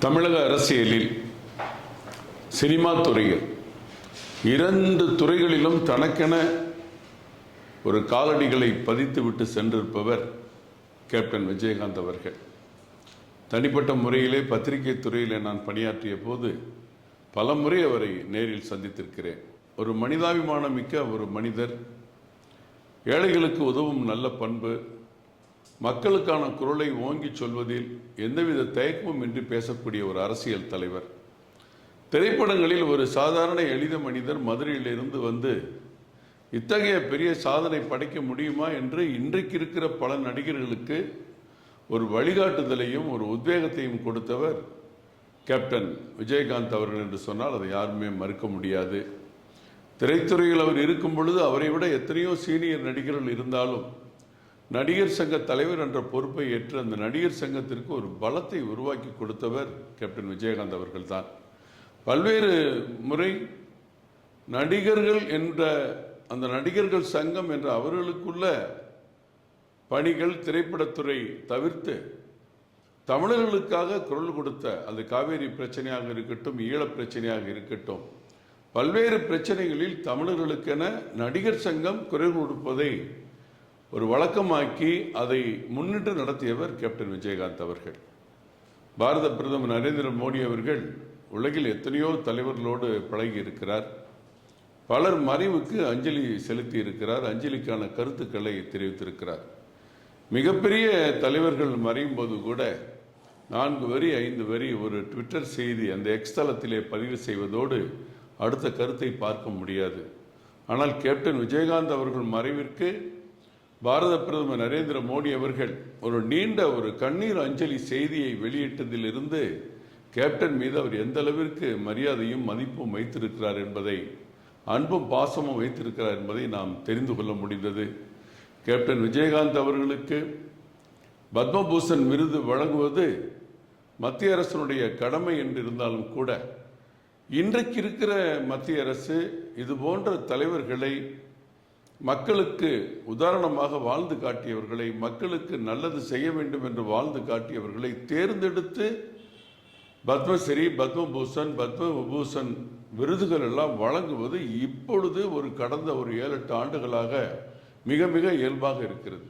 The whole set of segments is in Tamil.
தமிழக அரசியலில் சினிமா துறையில் 2 துறைகளிலும் தனக்கென ஒரு காலடிகளை பதித்துவிட்டு சென்றிருப்பவர் கேப்டன் விஜயகாந்த் அவர்கள். தனிப்பட்ட முறையிலே பத்திரிகை துறையில் நான் பணியாற்றிய போது பல முறை அவரை நேரில் சந்தித்திருக்கிறேன். ஒரு மனிதாபிமானம் மிக்க ஒரு மனிதர், ஏழைகளுக்கு உதவும் நல்ல பண்பு, மக்களுக்கான குரலை ஓங்கி சொல்வதில் எந்தவித தயக்கமும் இன்றி பேசக்கூடிய ஒரு அரசியல் தலைவர். திரைப்படங்களில் ஒரு சாதாரண எளித மனிதர் மதுரையிலிருந்து வந்து இத்தகைய பெரிய சாதனை படைக்க முடியுமா என்று இன்றைக்கு இருக்கிற பல நடிகர்களுக்கு ஒரு வழிகாட்டுதலையும் ஒரு உத்வேகத்தையும் கொடுத்தவர் கேப்டன் விஜயகாந்த் அவர்கள் என்று சொன்னால் அதை யாருமே மறுக்க முடியாது. திரைத்துறையில் அவர் இருக்கும் பொழுது அவரை விட எத்தனையோ சீனியர் நடிகர்கள் இருந்தாலும் நடிகர் சங்க தலைவர் என்ற பொறுப்பை ஏற்று அந்த நடிகர் சங்கத்திற்கு ஒரு பலத்தை உருவாக்கி கொடுத்தவர் கேப்டன் விஜயகாந்த் அவர்கள் தான். பல்வேறு முறை நடிகர்கள் என்ற அந்த நடிகர்கள் சங்கம் என்ற அவர்களுக்குள்ள பணிகள் திரைப்படத்துறை தவிர்த்து தமிழர்களுக்காக குரல் கொடுத்த அது காவேரி பிரச்சனையாக இருக்கட்டும், ஈழப் பிரச்சனையாக இருக்கட்டும், பல்வேறு பிரச்சனைகளில் தமிழர்களுக்கென நடிகர் சங்கம் குரல் கொடுப்பதை ஒரு வழக்கமாக்கி அதை முன்னின்று நடத்தியவர் கேப்டன் விஜயகாந்த் அவர்கள். பாரத பிரதமர் நரேந்திர மோடி அவர்கள் உலகில் எத்தனையோ தலைவர்களோடு பழகி இருக்கிறார். பலர் மறைவுக்கு அஞ்சலி செலுத்தி இருக்கிறார், அஞ்சலிக்கான கருத்துக்களை தெரிவித்திருக்கிறார். மிகப்பெரிய தலைவர்கள் மறையும் போது கூட 4 வரி 5 வரி ஒரு ட்விட்டர் செய்தி அந்த எக்ஸ் தளத்திலே பதிவு செய்வதோடு அடுத்த கருத்தை பார்க்க முடியாது. ஆனால் கேப்டன் விஜயகாந்த் அவர்கள் மறைவிற்கு பாரத பிரதமர் நரேந்திர மோடி அவர்கள் ஒரு நீண்ட ஒரு கண்ணீர் அஞ்சலி செய்தியை வெளியிட்டதிலிருந்து கேப்டன் மீது அவர் எந்த அளவிற்கு மரியாதையும் மதிப்பும் வைத்திருக்கிறார் என்பதை, அன்பும் பாசமும் வைத்திருக்கிறார் என்பதை நாம் தெரிந்து கொள்ள முடிந்தது. கேப்டன் விஜயகாந்த் அவர்களுக்கு பத்மபூஷன் விருது வழங்குவது மத்திய அரசினுடைய கடமை என்று இருந்தாலும் கூட இன்றைக்கு இருக்கிற மத்திய அரசு இது போன்ற தலைவர்களை, மக்களுக்கு உதாரணமாக வாழ்ந்து காட்டியவர்களை, மக்களுக்கு நல்லது செய்ய வேண்டும் என்று வாழ்ந்து காட்டியவர்களை தேர்ந்தெடுத்து பத்மஸ்ரீ, பத்மபூஷன், பத்ம விபூஷன் விருதுகள் எல்லாம் வழங்குவது இப்பொழுது கடந்த 7-8 ஆண்டுகளாக மிக மிக இயல்பாக இருக்கிறது.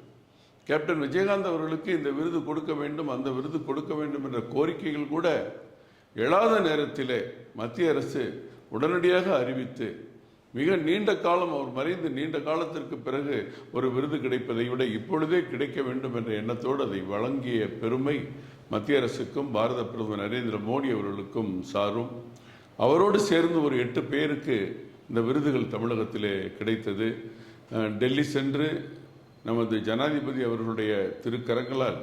கேப்டன் விஜயகாந்த் அவர்களுக்கு இந்த விருது கொடுக்க வேண்டும், அந்த விருது கொடுக்க வேண்டும் என்ற கோரிக்கைகள் கூட எழாத நேரத்திலே மத்திய அரசு உடனடியாக அறிவித்து மிக நீண்ட காலம் அவர் மறைந்து நீண்ட காலத்திற்கு பிறகு ஒரு விருது கிடைப்பதை விட இப்பொழுதே கிடைக்க வேண்டும் என்ற எண்ணத்தோடு அதை வழங்கிய பெருமை மத்திய அரசுக்கும் பாரத பிரதமர் நரேந்திர மோடி அவர்களுக்கும் சாரும். அவரோடு சேர்ந்து ஒரு 8 பேருக்கு இந்த விருதுகள் தமிழகத்திலே கிடைத்தது. டெல்லி சென்று நமது ஜனாதிபதி அவர்களுடைய திருக்கரங்களால்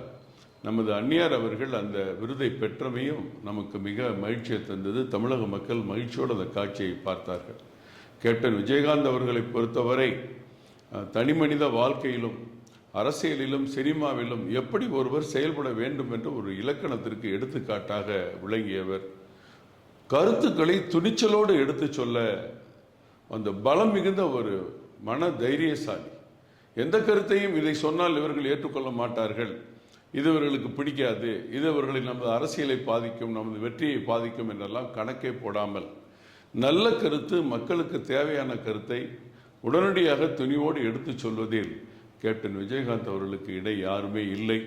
நமது அந்நியார் அவர்கள் அந்த விருதை பெற்றமையும் நமக்கு மிக மகிழ்ச்சியை தந்தது. தமிழக மக்கள் மகிழ்ச்சியோடு அந்த காட்சியை பார்த்தார்கள். கேப்டன் விஜயகாந்த் அவர்களை பொறுத்தவரை தனி மனித வாழ்க்கையிலும் அரசியலிலும் சினிமாவிலும் எப்படி ஒருவர் செயல்பட வேண்டும் என்ற ஒரு இலக்கணத்திற்கு எடுத்துக்காட்டாக விளங்கியவர். கருத்துக்களை துணிச்சலோடு எடுத்து சொல்ல அந்த பலம் மிகுந்த ஒரு மன தைரியசாலி. எந்த கருத்தையும் இதை சொன்னால் இவர்கள் ஏற்றுக்கொள்ள மாட்டார்கள், இது இவர்களுக்கு பிடிக்காது, இது இவர்களை நமது அரசியலை பாதிக்கும், நமது வெற்றியை பாதிக்கும் என்றெல்லாம் கணக்கே போடாமல் நல்ல கருத்து, மக்களுக்கு தேவையான கருத்தை உடனடியாக துணிவோடு எடுத்து சொல்வதில் கேப்டன் விஜயகாந்த் அவர்களுக்கு இடை யாருமே இல்லை.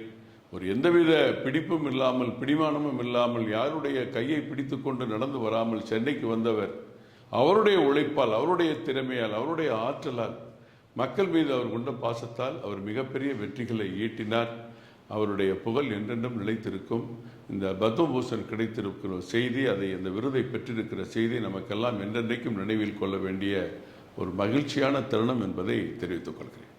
ஒரு எந்தவித பிடிப்பும் இல்லாமல், பிடிமானமும் இல்லாமல், யாருடைய கையை பிடித்து கொண்டு நடந்து வராமல் சென்னைக்கு வந்தவர். அவருடைய உழைப்பால், அவருடைய திறமையால், அவருடைய ஆற்றலால், மக்கள் மீது அவர் கொண்ட பாசத்தால் அவர் மிகப்பெரிய வெற்றிகளை ஈட்டினார். அவருடைய புகழ் என்றென்றும் நிலைத்திருக்கும். இந்த பத்மபூஷன் கிடைத்திருக்கிற செய்தி, அதை இந்த விருதை பெற்றிருக்கிற செய்தி நமக்கெல்லாம் என்றென்றைக்கும் நினைவில் கொள்ள வேண்டிய ஒரு மகிழ்ச்சியான தருணம் என்பதை தெரிவித்துக் கொள்கிறேன்.